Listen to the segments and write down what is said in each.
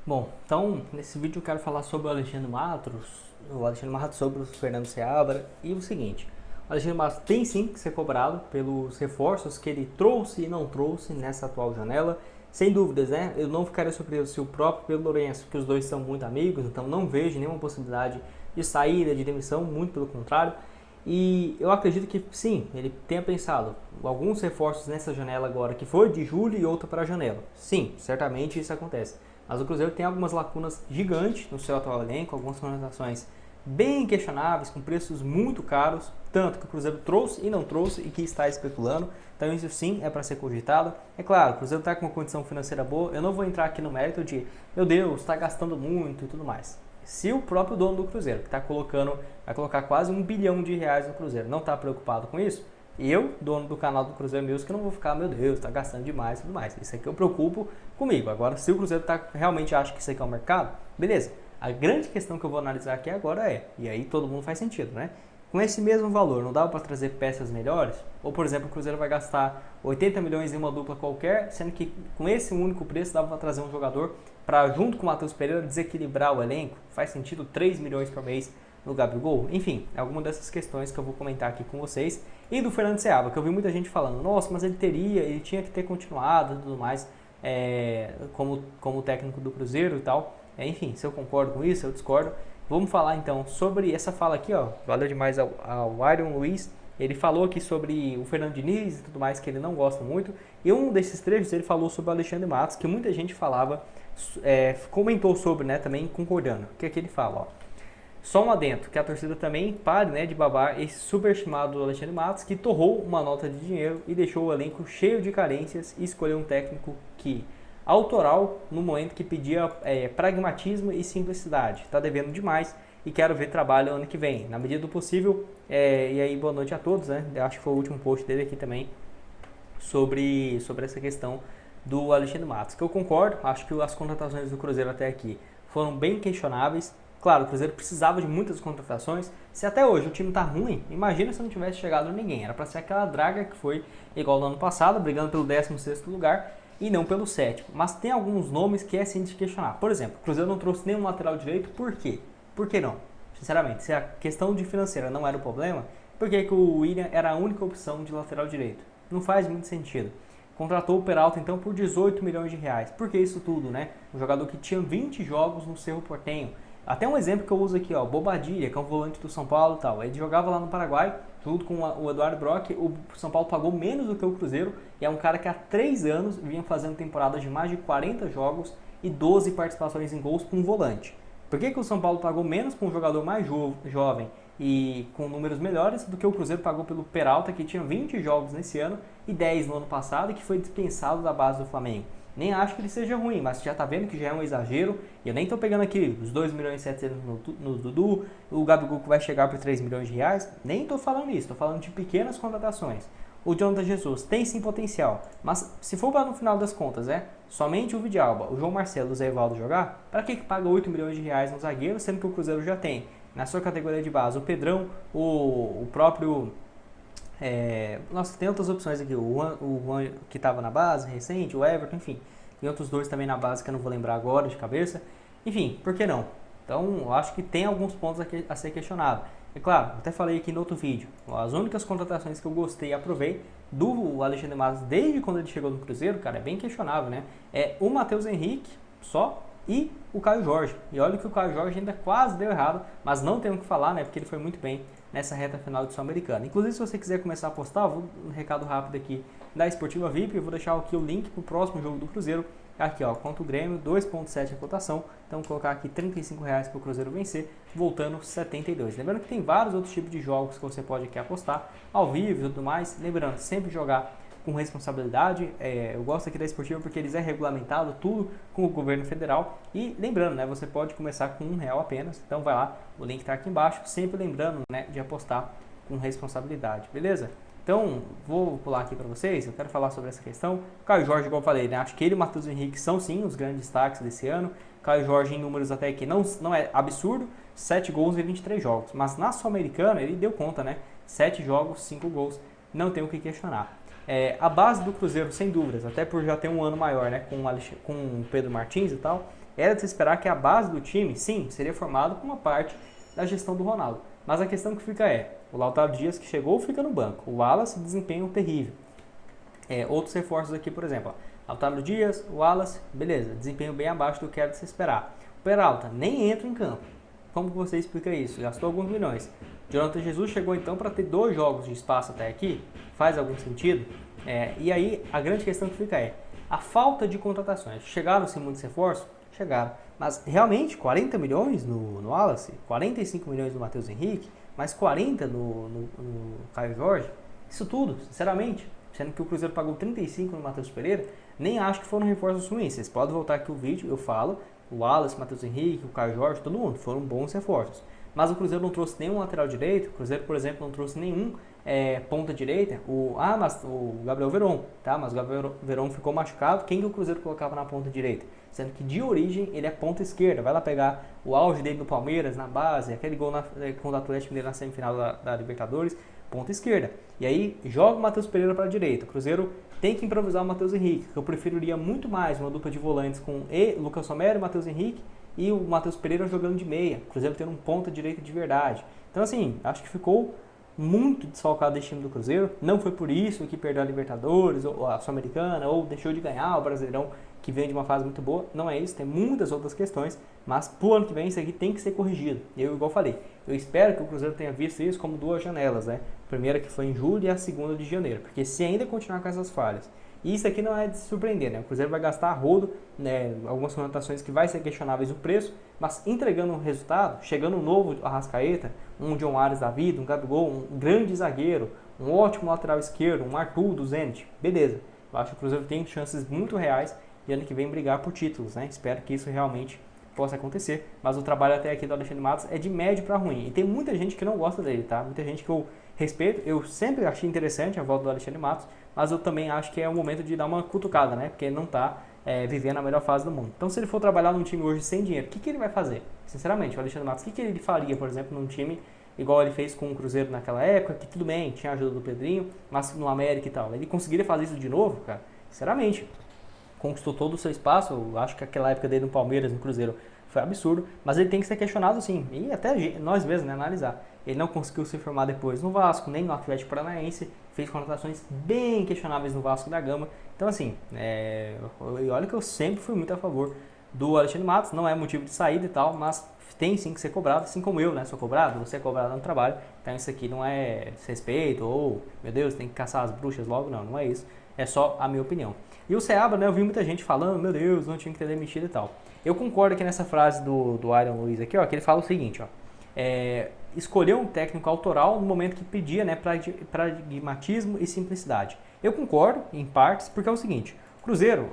Bom, então nesse vídeo eu quero falar sobre o Alexandre Matos sobre o Fernando Seabra e o seguinte: o Alexandre Matos tem sim que ser cobrado pelos reforços que ele trouxe e não trouxe nessa atual janela. Sem dúvidas, né? Eu não ficaria surpreso se o próprio Pedro Lourenço, que os dois são muito amigos, então não vejo nenhuma possibilidade de saída, de demissão, muito pelo contrário. E eu acredito que sim, ele tenha pensado alguns reforços nessa janela agora, que foi de julho e outra para a janela. Sim, certamente isso acontece. Mas o Cruzeiro tem algumas lacunas gigantes no seu atual elenco, algumas contratações bem questionáveis, com preços muito caros, tanto que o Cruzeiro trouxe e não trouxe e que está especulando. Então isso sim é para ser cogitado. É claro, o Cruzeiro está com uma condição financeira boa, eu não vou entrar aqui no mérito de, meu Deus, está gastando muito e tudo mais. Se o próprio dono do Cruzeiro, que vai colocar quase R$ 1 bilhão no Cruzeiro, não está preocupado com isso, eu, dono do canal do Cruzeiro Music, não vou ficar, meu Deus, está gastando demais e tudo mais. Isso aqui eu preocupo comigo. Agora, se o Cruzeiro realmente acha que isso aqui é um mercado, beleza. A grande questão que eu vou analisar aqui agora e aí todo mundo faz sentido, né? Com esse mesmo valor, não dá para trazer peças melhores? Ou, por exemplo, o Cruzeiro vai gastar 80 milhões em uma dupla qualquer, sendo que com esse único preço dá para trazer um jogador para, junto com o Matheus Pereira, desequilibrar o elenco? Faz sentido 3 milhões por mês no Gabigol? Enfim, é alguma dessas questões que eu vou comentar aqui com vocês. E do Fernando Seabra, que eu vi muita gente falando, nossa, mas ele tinha que ter continuado e tudo mais, como técnico do Cruzeiro e tal. Enfim, se eu concordo com isso, eu discordo. Vamos falar então sobre essa fala aqui, ó. Valeu demais ao Iron Luiz. Ele falou aqui sobre o Fernando Diniz e tudo mais, que ele não gosta muito. E um desses trechos ele falou sobre o Alexandre Matos, que muita gente comentou sobre, né, também concordando. O que é que ele fala, ó. Só um adendo, que a torcida também pare, né, de babar esse superestimado Alexandre Matos, que torrou uma nota de dinheiro e deixou o elenco cheio de carências e escolheu um técnico autoral no momento que pedia pragmatismo e simplicidade. Está devendo demais e quero ver trabalho ano que vem, na medida do possível. E aí, boa noite a todos, né? Eu acho que foi o último post dele aqui também sobre essa questão do Alexandre Matos, que eu concordo. Acho que as contratações do Cruzeiro até aqui foram bem questionáveis. Claro, o Cruzeiro precisava de muitas contratações. Se até hoje o time tá ruim, imagina se não tivesse chegado ninguém. Era para ser aquela draga que foi igual no ano passado, brigando pelo 16º lugar e não pelo 7º. Mas tem alguns nomes que é sim de questionar. Por exemplo, o Cruzeiro não trouxe nenhum lateral direito, por quê? Por que não? Sinceramente, se a questão de financeira não era o problema, por que o William era a única opção de lateral direito? Não faz muito sentido. Contratou o Peralta então por 18 milhões de reais. Por que isso tudo, né? Um jogador que tinha 20 jogos no Cerro Porteño. Até um exemplo que eu uso aqui, ó, Bobadilla, que é um volante do São Paulo e tal. Ele jogava lá no Paraguai, junto com o Eduardo Brock. O São Paulo pagou menos do que o Cruzeiro. E é um cara que há 3 anos vinha fazendo temporadas de mais de 40 jogos e 12 participações em gols com um volante. Por que o São Paulo pagou menos para um jogador mais jovem e com números melhores do que o Cruzeiro pagou pelo Peralta, que tinha 20 jogos nesse ano e 10 no ano passado e que foi dispensado da base do Flamengo? Nem acho que ele seja ruim, mas já tá vendo que já é um exagero. E eu nem tô pegando aqui os 2 milhões e 700 no Dudu, o Gabigol que vai chegar por 3 milhões de reais. Nem tô falando isso, tô falando de pequenas contratações. O Jonathan Jesus tem sim potencial, mas se for para no final das contas, somente o Vidalba, o João Marcelo e o Zé Evaldo jogar, para que paga 8 milhões de reais no zagueiro, sendo que o Cruzeiro já tem na sua categoria de base o Pedrão, o próprio... nossa, tem outras opções aqui, o Juan que estava na base recente, o Everton, enfim. Tem outros dois também na base que eu não vou lembrar agora de cabeça. Enfim, por que não? Então, eu acho que tem alguns pontos a ser questionado. É claro, até falei aqui no outro vídeo, as únicas contratações que eu gostei e aprovei do Alexandre Matos desde quando ele chegou no Cruzeiro, cara, é bem questionável, né? É o Matheus Henrique só e o Caio Jorge. E olha que o Caio Jorge ainda quase deu errado, mas não tenho o que falar, né? Porque ele foi muito bem nessa reta final de Sul-Americana. Inclusive, se você quiser começar a apostar, vou um recado rápido aqui da Esportiva VIP, eu vou deixar aqui o link para o próximo jogo do Cruzeiro, aqui ó, contra o Grêmio, 2.7 a cotação, então vou colocar aqui R$35 para o Cruzeiro vencer, voltando 72. Lembrando que tem vários outros tipos de jogos que você pode aqui apostar, ao vivo e tudo mais, lembrando, sempre jogar com responsabilidade. Eu gosto aqui da Esportiva porque eles regulamentado tudo com o governo federal. E lembrando, né, você pode começar com R$1 apenas. Então vai lá, o link está aqui embaixo. Sempre lembrando, né, de apostar com responsabilidade, beleza? Então vou pular aqui para vocês. Eu quero falar sobre essa questão. Caio Jorge, igual eu falei, né, acho que ele e o Matheus Henrique são sim os grandes destaques desse ano. Caio Jorge em números até que não é absurdo, 7 gols em 23 jogos. Mas na Sul-Americana ele deu conta, né? 7 jogos, 5 gols. Não tem o que questionar. A base do Cruzeiro, sem dúvidas, até por já ter um ano maior, né, com o Pedro Martins e tal, era de se esperar que a base do time, sim, seria formada por uma parte da gestão do Ronaldo. Mas a questão que fica o Lautaro Dias que chegou fica no banco, o Wallace desempenho terrível. Outros reforços aqui, por exemplo, Lautaro Dias, o Wallace, beleza, desempenho bem abaixo do que era de se esperar. O Peralta nem entra em campo. Como que você explica isso? Gastou alguns milhões. Jonathan Jesus chegou então para ter 2 jogos de espaço até aqui, faz algum sentido? E aí a grande questão que fica a falta de contratações. Chegaram-se muitos reforços? Chegaram. Mas realmente 40 milhões no Wallace, 45 milhões no Matheus Henrique, mais 40 no Caio Jorge, isso tudo, sinceramente, sendo que o Cruzeiro pagou 35 no Matheus Pereira, nem acho que foram reforços ruins. Vocês podem voltar aqui o vídeo, eu falo, o Wallace, o Matheus Henrique, o Caio Jorge, todo mundo, foram bons reforços. Mas o Cruzeiro não trouxe nenhum lateral direito, o Cruzeiro, por exemplo, não trouxe nenhum ponta direita, mas o Gabriel Veron, tá? Mas o Gabriel Veron ficou machucado, quem que o Cruzeiro colocava na ponta direita? Sendo que de origem ele é ponta esquerda, vai lá pegar o auge dele no Palmeiras, na base, aquele gol contra o Atlético Mineiro na semifinal da Libertadores, ponta esquerda. E aí joga o Matheus Pereira para a direita, o Cruzeiro tem que improvisar o Matheus Henrique, que eu preferiria muito mais uma dupla de volantes com Lucas Romero e Matheus Henrique, e o Matheus Pereira jogando de meia, o Cruzeiro tendo um ponta direita de verdade. Então assim, acho que ficou muito desfalcado esse time do Cruzeiro, não foi por isso que perdeu a Libertadores, ou a Sul-Americana, ou deixou de ganhar o Brasileirão, que vem de uma fase muito boa, não é isso, tem muitas outras questões, mas pro ano que vem isso aqui tem que ser corrigido. Eu, igual falei, eu espero que o Cruzeiro tenha visto isso como 2 janelas, né? A primeira que foi em julho e a segunda de janeiro, porque se ainda continuar com essas falhas, e isso aqui não é de se surpreender, né? O Cruzeiro vai gastar a rodo, né? Algumas contratações que vai ser questionáveis o preço, mas entregando um resultado, chegando um novo Arrascaeta, um John Ares da vida, um Gabigol, um grande zagueiro, um ótimo lateral esquerdo, um Arthur do Zenit, beleza. Eu acho que o Cruzeiro tem chances muito reais e ano que vem brigar por títulos, né? Espero que isso realmente possa acontecer, mas o trabalho até aqui do Alexandre Matos é de médio para ruim, e tem muita gente que não gosta dele, tá? Muita gente que eu respeito, eu sempre achei interessante a volta do Alexandre Matos, mas eu também acho que é o momento de dar uma cutucada, né? Porque ele não está vivendo a melhor fase do mundo. Então, se ele for trabalhar num time hoje sem dinheiro, o que ele vai fazer? Sinceramente, o Alexandre Matos, o que ele faria, por exemplo, num time igual ele fez com o Cruzeiro naquela época, que tudo bem, tinha a ajuda do Pedrinho, mas no América e tal. Ele conseguiria fazer isso de novo, cara? Sinceramente, conquistou todo o seu espaço. Eu acho que aquela época dele no Palmeiras, no Cruzeiro, foi absurdo, mas ele tem que ser questionado sim, e até nós mesmos, né, analisar. Ele não conseguiu se firmar depois no Vasco, nem no Atlético Paranaense, fez contratações bem questionáveis no Vasco da Gama. Então assim, olha que eu sempre fui muito a favor do Alexandre Matos, não é motivo de saída e tal, mas tem sim que ser cobrado, assim como eu, né, sou cobrado, você é cobrado no trabalho, então isso aqui não é desrespeito, ou, meu Deus, tem que caçar as bruxas logo, não é isso, é só a minha opinião. E o Seabra, né, eu vi muita gente falando, meu Deus, não tinha que ter demitido e tal. Eu concordo aqui nessa frase do Iron Luiz aqui, ó, que ele fala o seguinte, ó, escolheu um técnico autoral no momento que pedia, né, pragmatismo e simplicidade. Eu concordo, em partes, porque é o seguinte, o Cruzeiro,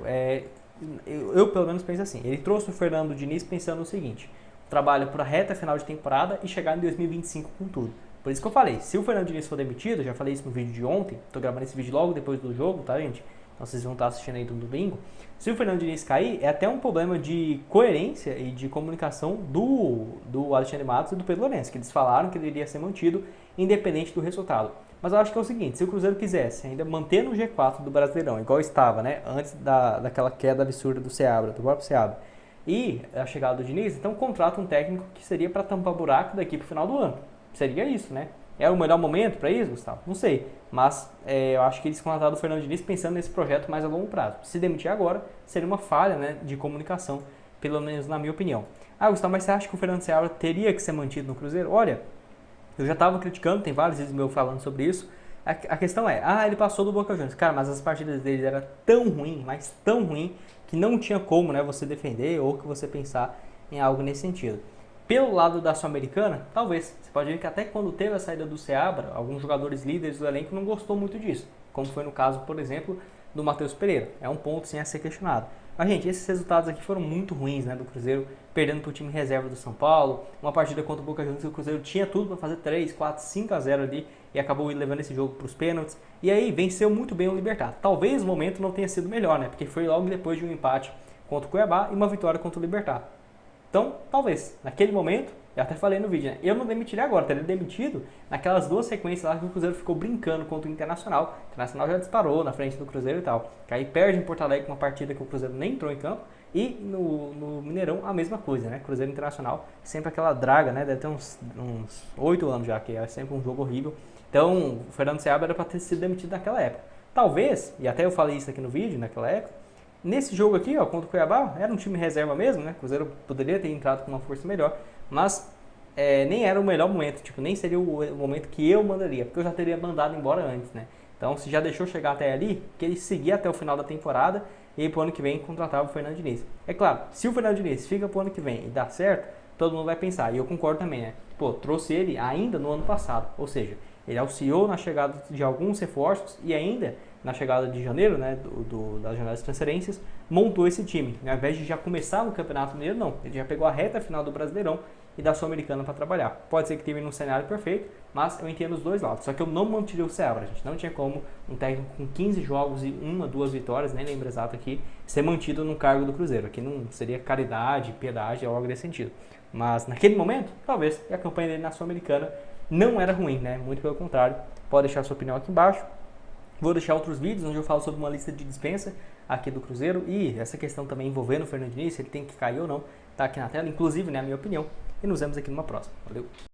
eu pelo menos penso assim, ele trouxe o Fernando Diniz pensando no seguinte, trabalho para a reta final de temporada e chegar em 2025 com tudo. Por isso que eu falei, se o Fernando Diniz for demitido, já falei isso no vídeo de ontem, tô gravando esse vídeo logo depois do jogo, tá, gente? Então vocês vão estar assistindo aí no domingo. Se o Fernando Diniz cair, é até um problema de coerência e de comunicação do Alexandre Matos e do Pedro Lourenço, que eles falaram que ele iria ser mantido independente do resultado. Mas eu acho que é o seguinte, se o Cruzeiro quisesse ainda manter no G4 do Brasileirão, igual estava, né, antes daquela queda absurda do Seabra, do próprio Seabra, e a chegada do Diniz, então contrata um técnico que seria para tampar buraco daqui para o final do ano. Seria isso, né? É o melhor momento para isso, Gustavo? Não sei. Mas eu acho que eles contrataram o Fernando Diniz pensando nesse projeto mais a longo prazo. Se demitir agora, seria uma falha, né, de comunicação, pelo menos na minha opinião. Ah, Gustavo, mas você acha que o Fernando Seabra teria que ser mantido no Cruzeiro? Olha, eu já estava criticando, tem vários vídeos meus falando sobre isso. A questão é, ele passou do Boca Juniors. Cara, mas as partidas dele eram tão ruim, mas tão ruim, que não tinha como, né, você defender ou que você pensar em algo nesse sentido. Pelo lado da Sul-Americana, talvez. Você pode ver que até quando teve a saída do Seabra, alguns jogadores líderes do elenco não gostou muito disso. Como foi no caso, por exemplo, do Matheus Pereira. É um ponto sim a ser questionado. Mas, gente, esses resultados aqui foram muito ruins, né, do Cruzeiro, perdendo para o time reserva do São Paulo. Uma partida contra o Boca Juniors que o Cruzeiro tinha tudo para fazer 3, 4, 5 a 0 ali e acabou levando esse jogo para os pênaltis. E aí venceu muito bem o Libertad. Talvez o momento não tenha sido melhor, né, porque foi logo depois de um empate contra o Cuiabá e uma vitória contra o Libertad. Então, talvez, naquele momento, eu até falei no vídeo, né? Eu não demitiria agora, teria demitido naquelas 2 sequências lá que o Cruzeiro ficou brincando contra o Internacional. O Internacional já disparou na frente do Cruzeiro e tal. Aí perde em Porto Alegre uma partida que o Cruzeiro nem entrou em campo. E no Mineirão a mesma coisa, né? Cruzeiro Internacional, sempre aquela draga, né? Deve ter uns 8 anos já, que é sempre um jogo horrível. Então, o Fernando Seabra era para ter sido demitido naquela época. Talvez, e até eu falei isso aqui no vídeo, naquela época, nesse jogo aqui, ó, contra o Cuiabá, era um time reserva mesmo, né? O Cruzeiro poderia ter entrado com uma força melhor, mas nem era o melhor momento, tipo, nem seria o momento que eu mandaria, porque eu já teria mandado embora antes, né? Então, se já deixou chegar até ali, que ele seguir até o final da temporada e pro ano que vem contratava o Fernando Diniz. É claro, se o Fernando Diniz fica pro ano que vem e dá certo, todo mundo vai pensar, e eu concordo também, né? Pô, trouxe ele ainda no ano passado, ou seja, ele auxiliou na chegada de alguns reforços e ainda na chegada de janeiro, né, das janelas de transferências, montou esse time. Ao invés de já começar no Campeonato Mineiro, não. Ele já pegou a reta final do Brasileirão e da Sul-Americana para trabalhar. Pode ser que tenha um cenário perfeito, mas eu entendo os dois lados. Só que eu não manteria o Seabra, gente. Não tinha como um técnico com 15 jogos e 1, 2 vitórias, nem lembro exato aqui, ser mantido no cargo do Cruzeiro. Aqui não seria caridade, piedade, algo desse sentido. Mas naquele momento, talvez, e a campanha dele na Sul-Americana não era ruim, né? Muito pelo contrário. Pode deixar a sua opinião aqui embaixo. Vou deixar outros vídeos onde eu falo sobre uma lista de dispensa aqui do Cruzeiro e essa questão também envolvendo o Fernando Diniz, se ele tem que cair ou não, tá aqui na tela, inclusive, né, a minha opinião. E nos vemos aqui numa próxima. Valeu!